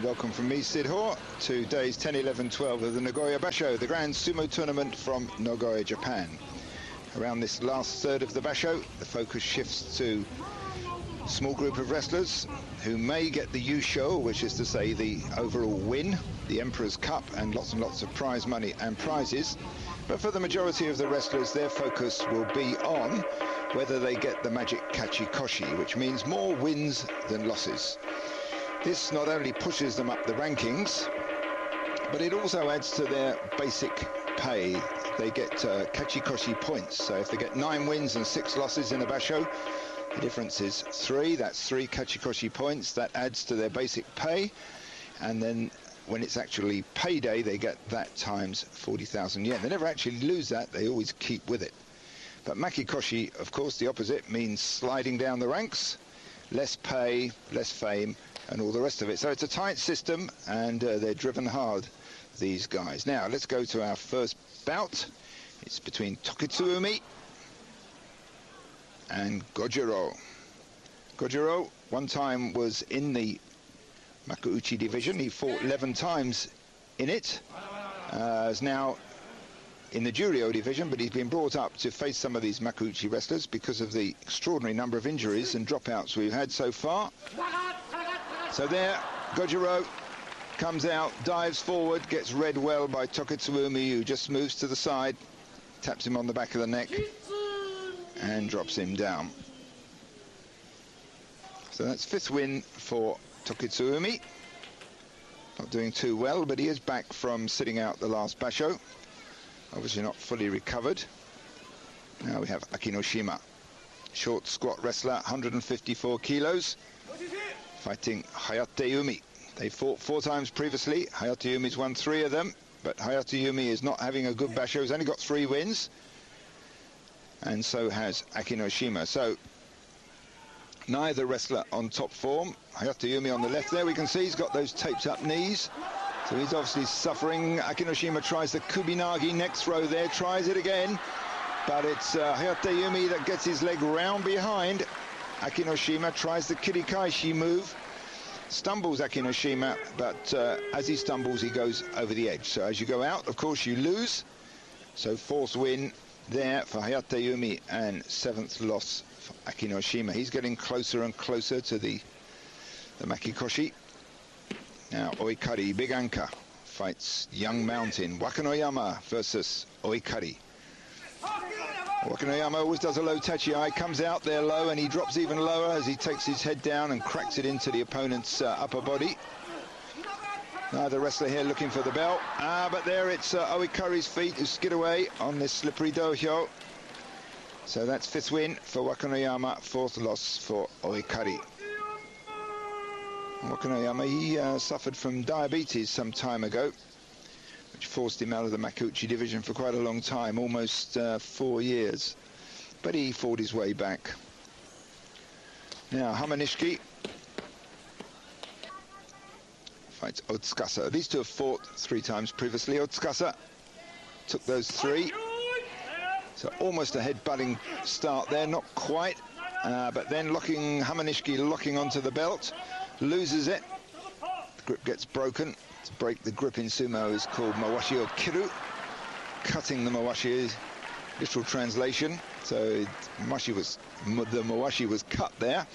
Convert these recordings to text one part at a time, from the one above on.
Welcome from me, Syd Hoare, to days 10, 11, 12 of the Nagoya Basho, the grand sumo tournament from Nagoya, Japan. Around this last third of the Basho, the focus shifts to a small group of wrestlers who may get the Yusho, which is to say the overall win, the Emperor's Cup, and lots of prize money and prizes. But for the majority of the wrestlers, their focus will be on whether they get the magic Kachikoshi, which means more wins than losses. This not only pushes them up the rankings, but it also adds to their basic pay. They get Kachikoshi points. So if they get 9 wins and 6 losses in a Basho, the difference is 3. That's 3 Kachikoshi points. That adds to their basic pay. And then when it's actually payday, they get that times 40,000 yen. They never actually lose that. They always keep with it. But Makikoshi, of course, the opposite, means sliding down the ranks, less pay, less fame, and all the rest of it. So it's a tight system, and they're driven hard, these guys. Now, let's go to our first bout. It's between Tokitsuumi and Gojoro. Gojoro, one time, was in the Makuuchi division. He fought 11 times in it. Is now in the Juryo division, but he's been brought up to face some of these Makuuchi wrestlers because of the extraordinary number of injuries and dropouts we've had so far. So there, Gojoro comes out, dives forward, gets read well by Tokitsuumi, who just moves to the side, taps him on the back of the neck, and drops him down. So that's 5th win for Tokitsuumi. Not doing too well, but he is back from sitting out the last Basho. Obviously not fully recovered. Now we have Akinoshima, short squat wrestler, 154 kilos, fighting Hayateumi. They fought 4 times previously. Hayateumi's won 3 of them, but Hayateumi is not having a good Basho. He's only got 3 wins, and so has Akinoshima. So neither wrestler on top form. Hayateumi on the left there, we can see he's got those taped up knees. So he's obviously suffering. Akinoshima tries the Kubinagi, next throw there, tries it again. But it's Hayateumi that gets his leg round behind. Akinoshima tries the Kirikaishi move. Stumbles Akinoshima, but as he stumbles, he goes over the edge. So as you go out, of course, you lose. So 4th win there for Hayateumi and 7th loss for Akinoshima. He's getting closer and closer to the Makikoshi. Now Oikari, big anchor, fights Young Mountain. Wakanoyama versus Oikari. Wakanoyama always does a low tachi-ai, comes out there low, and he drops even lower as he takes his head down and cracks it into the opponent's upper body. Neither wrestler here looking for the belt. But there it's Oikari's feet who skid away on this slippery dohyo. So that's 5th win for Wakanoyama, 4th loss for Oikari. Wakanoyama, he suffered from diabetes some time ago, which forced him out of the Makuuchi division for quite a long time, almost 4 years. But he fought his way back. Now, Hamanishiki fights Otsukasa. These two have fought 3 times previously. Otsukasa took those 3. So almost a headbutting start there, not quite. But then Hamanishiki locking onto the belt. Loses it. The grip gets broken. To break the grip in sumo is called mawashi o kiru. Cutting the mawashi, literal translation. So the mawashi was cut there.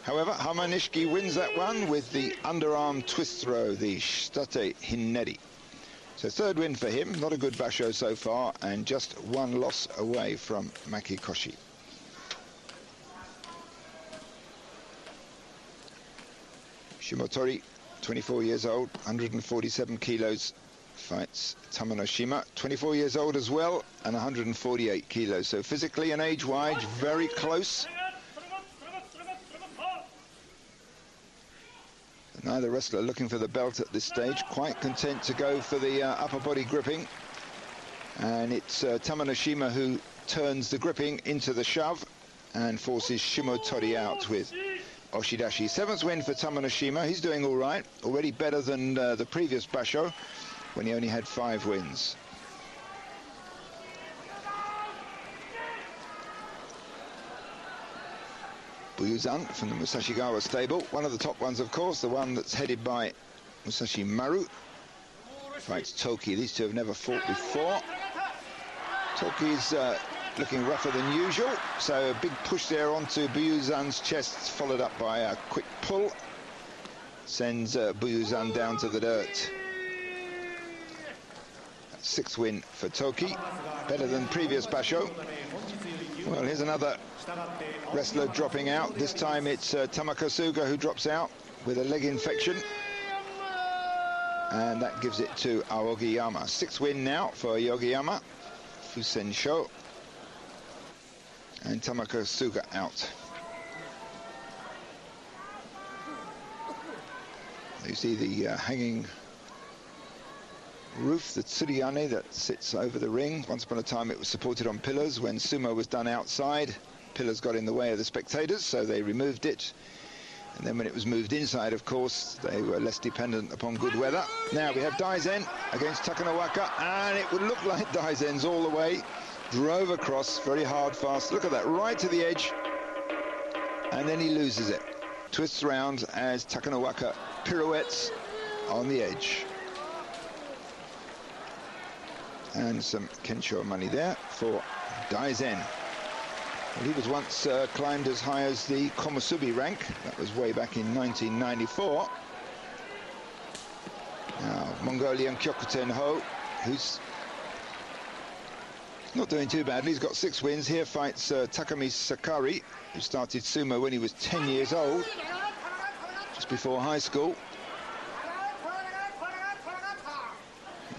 However, Hamanishiki wins that one with the underarm twist throw, the shitatehineri. So 3rd win for him. Not a good Basho so far, and just 1 loss away from Makikoshi. Shimotori, 24 years old, 147 kilos, fights Tamanoshima, 24 years old as well, and 148 kilos. So physically and age-wise, very close. Neither wrestler looking for the belt at this stage, quite content to go for the upper body gripping. And it's Tamanoshima who turns the gripping into the shove and forces Shimotori out with oshidashi. 7th win for Tamanoshima. He's doing all right, already better than the previous Basho when he only had 5 wins. Buyuzan from the Musashigawa stable, one of the top ones, of course, the one that's headed by Musashi Maru fights Toki. These two have never fought before. Toki's looking rougher than usual, so a big push there onto Buyuzan's chest, followed up by a quick pull. Sends Buyuzan down to the dirt. Sixth win for Toki, better than previous basho. Well, here's another wrestler dropping out. This time it's Tamakasuga who drops out with a leg infection. And that gives it to Aogiyama. Sixth win now for Aogiyama. Fusen show. And Tamakasuga out. You see the hanging roof, the tsuriyane that sits over the ring. Once upon a time it was supported on pillars. When sumo was done outside, pillars got in the way of the spectators, so they removed it. And then when it was moved inside, of course, they were less dependent upon good weather. Now we have Daizen against Takanowaka, and it would look like Daizen's all the way. Drove across very hard, fast. Look at that, right to the edge. And then he loses it. Twists round as Takanowaka pirouettes on the edge. And some Kensho money there for Daizen. Well, he was once climbed as high as the Komusubi rank. That was way back in 1994. Now, Mongolian Kyokutenho, who's not doing too badly. He's got 6 wins. Here fights Takamisakari, who started sumo when he was 10 years old, just before high school.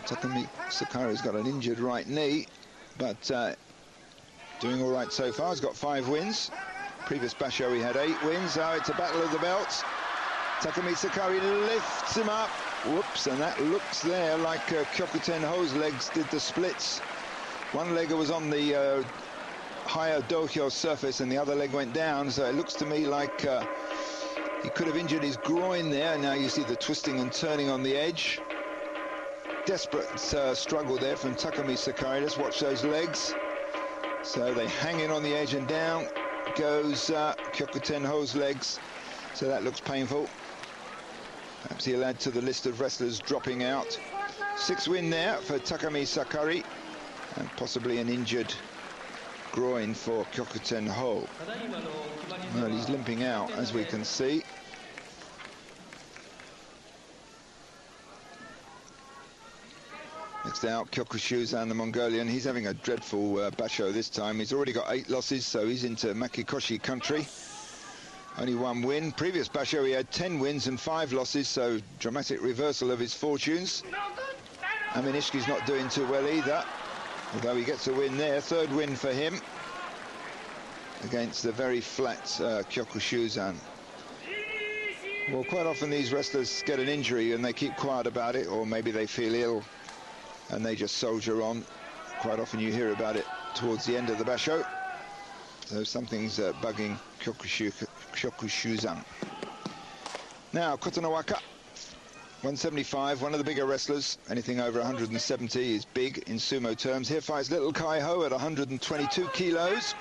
Takamisakari's got an injured right knee, but doing all right so far. He's got 5 wins. Previous basho he had 8 wins. Now it's a battle of the belts. Takamisakari lifts him up. Whoops, and that looks there like Kyokutenho's legs did the splits. One leg was on the higher dohyo surface and the other leg went down, so it looks to me like he could have injured his groin there. Now you see the twisting and turning on the edge. Desperate struggle there from Takamisakari. Let's watch those legs. So they hang in on the edge, and down goes Kyokutenho's legs. So that looks painful. Perhaps he'll add to the list of wrestlers dropping out. 6th win there for Takamisakari, and possibly an injured groin for Kyokutenho. Well, he's limping out, as we can see. Next out, Kyokushuzan, the Mongolian. He's having a dreadful basho this time. He's already got 8 losses, so he's into Makikoshi country. Only 1 win. Previous basho he had 10 wins and 5 losses, so dramatic reversal of his fortunes. Aminishiki's not doing too well either, although he gets a win there. 3rd win for him against the very flat Kyokushuzan. Well, quite often these wrestlers get an injury and they keep quiet about it, or maybe they feel ill and they just soldier on. Quite often you hear about it towards the end of the basho. So something's bugging Kyokushuzan. Now, Kotonowaka, 175, one of the bigger wrestlers. Anything over 170 is big in sumo terms. Here fights little Kaiho at 122 kilos.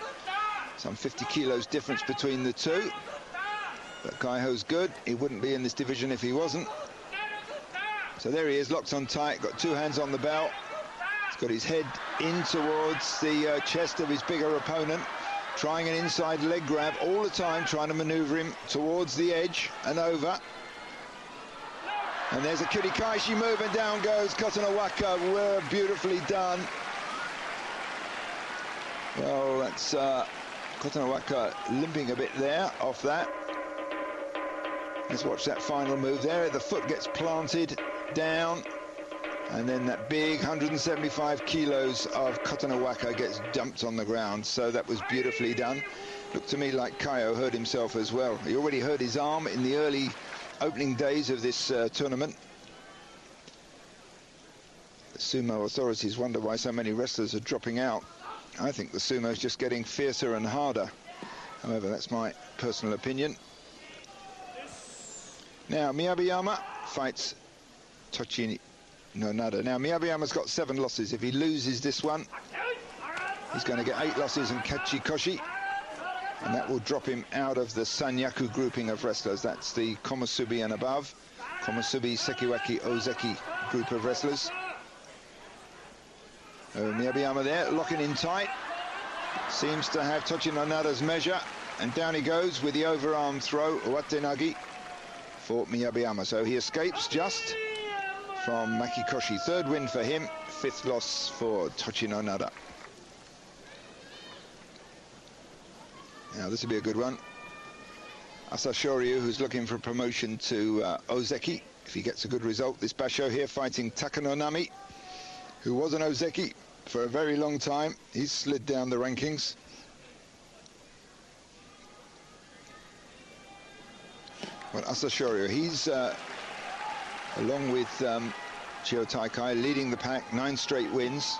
Some 50 kilos difference between the two. But Kaiho's good. He wouldn't be in this division if he wasn't. So there he is, locked on tight, got 2 hands on the belt. He's got his head in towards the chest of his bigger opponent, trying an inside leg grab all the time, trying to maneuver him towards the edge and over. And there's a Kurikaishi move, and down goes Kotonowaka. Well, beautifully done. Well, that's Kotonowaka limping a bit there off that. Let's watch that final move there. The foot gets planted down, and then that big 175 kilos of Kotonowaka gets dumped on the ground. So that was beautifully done. Looked to me like Kaiho hurt himself as well. He already hurt his arm in the early opening days of this tournament. The sumo authorities wonder why so many wrestlers are dropping out. I think the sumo is just getting fiercer and harder. However, that's my personal opinion. Now, Miyabayama fights Tochi Nonada. Now, Miyabayama's got 7 losses. If he loses this one, he's going to get 8 losses and Kachikoshi, and that will drop him out of the Sanyaku grouping of wrestlers. That's the Komusubi and above. Komusubi Sekiwaki Ozeki group of wrestlers. Miyabiyama there, locking in tight. Seems to have Tochinonada's measure. And down he goes with the overarm throw, Watenagi, for Miyabiyama. So he escapes just from Makikoshi. Third win for him, fifth loss for Tochinonada. Now this will be a good one. Asashoryu, who's looking for promotion to Ozeki, if he gets a good result. This basho here fighting Takanonami, who was an Ozeki for a very long time. He's slid down the rankings. Well, Asashoryu, he's along with Chio Taikai leading the pack, 9 straight wins.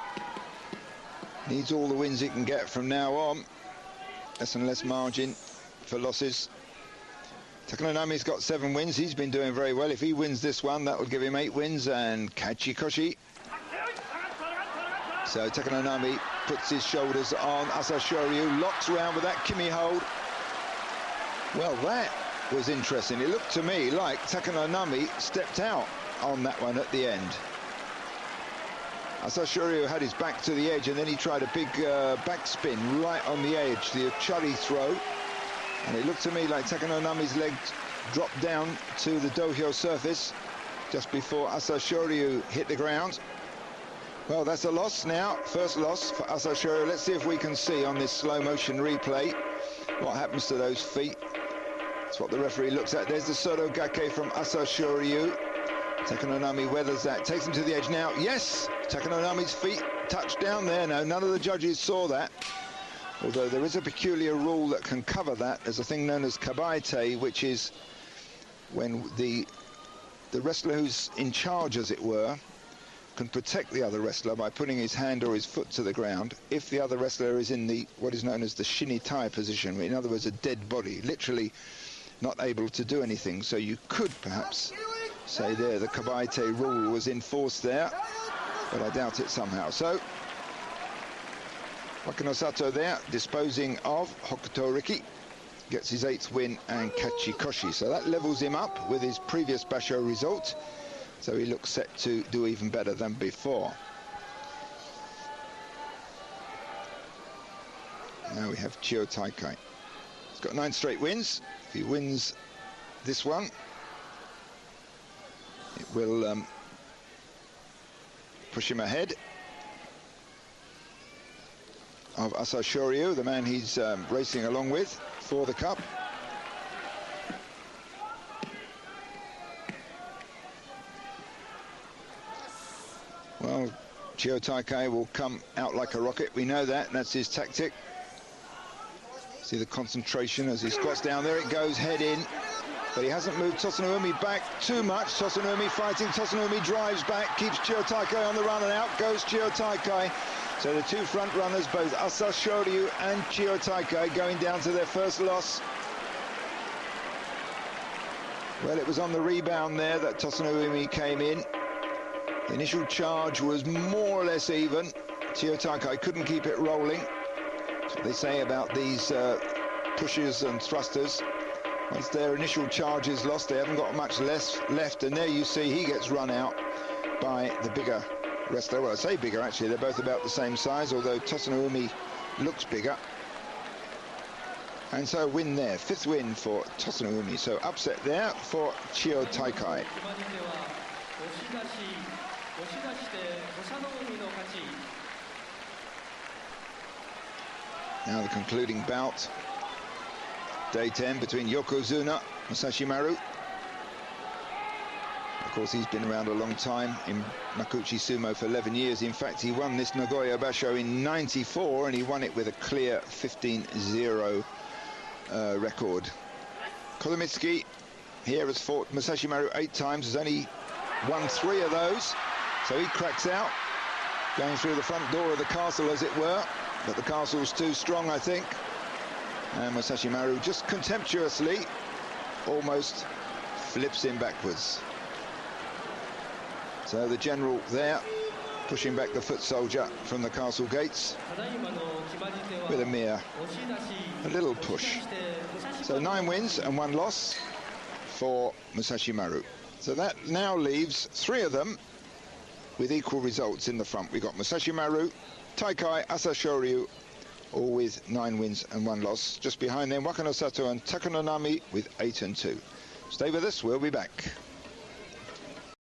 Needs all the wins he can get from now on. Less and less margin for losses. Takanonami's got 7 wins. He's been doing very well. If he wins this one, that will give him 8 wins. And Kachikoshi. So Takanonami puts his shoulders on Asashoryu, locks round with that Kimi hold. Well, that was interesting. It looked to me like Takanonami stepped out on that one at the end. Asashoryu had his back to the edge, and then he tried a big backspin right on the edge, the Uchari throw. And it looked to me like Takanonami's leg dropped down to the dohyo surface just before Asashoryu hit the ground. Well, that's a loss now, first loss for Asashoryu. Let's see if we can see on this slow motion replay what happens to those feet. That's what the referee looks at. There's the Soto Gake from Asashoryu. Takanonami weathers that, takes him to the edge now. Yes, Takanonami's feet touched down there. No, none of the judges saw that. Although there is a peculiar rule that can cover that. There's a thing known as kabaite, which is when the wrestler who's in charge, as it were, can protect the other wrestler by putting his hand or his foot to the ground if the other wrestler is in the what is known as the shinitai position, in other words, a dead body, literally not able to do anything. So you could perhaps say there the kabaite rule was enforced there, but I doubt it somehow. So Wakanosato there disposing of Hokuto Riki, gets his 8th win and Kachikoshi. So that levels him up with his previous basho result. So he looks set to do even better than before. Now we have Chio Taikai. He's got 9 straight wins. If he wins this one, it will push him ahead of Asashoryu, the man he's racing along with for the cup. Well, Chio Taikai will come out like a rocket. We know that, and that's his tactic. See the concentration as he squats down. There it goes, head in. But he hasn't moved Tosanumi back too much. Tosanumi fighting. Tosanumi drives back, keeps Chio Taikai on the run, and out goes Chio Taikai. So the 2 front runners, both Asashoryu and Chio Taikai, going down to their first loss. Well, it was on the rebound there that Tosanumi came in. The initial charge was more or less even. Chio Taikai couldn't keep it rolling. That's what they say about these pushers and thrusters. Once their initial charge is lost, they haven't got much left. And there you see he gets run out by the bigger wrestler. Well, I say bigger, actually. They're both about the same size, although Tosanumi looks bigger. And so win there, 5th win for Tosanumi. So upset there for Chio Taikai. Now the concluding bout, day 10, between Yokozuna, Masashi Maru. Of course, he's been around a long time in Makuuchi Sumo for 11 years. In fact, he won this Nagoya Basho in '94, and he won it with a clear 15-0 record. Kozomitsuki here has fought Masashi Maru 8 times, has only won 3 of those. So he cracks out, going through the front door of the castle, as it were. But the castle's too strong, I think. And Masashi Maru just contemptuously almost flips him backwards. So the general there, pushing back the foot soldier from the castle gates with a little push. So 9 wins and 1 loss for Masashi Maru. So that now leaves 3 of them with equal results in the front. We've got Musashi Maru, Taikai, Asashoryu, all with 9 wins and 1 loss. Just behind them, Wakano Sato and Takanonami with 8 and 2. Stay with us, we'll be back.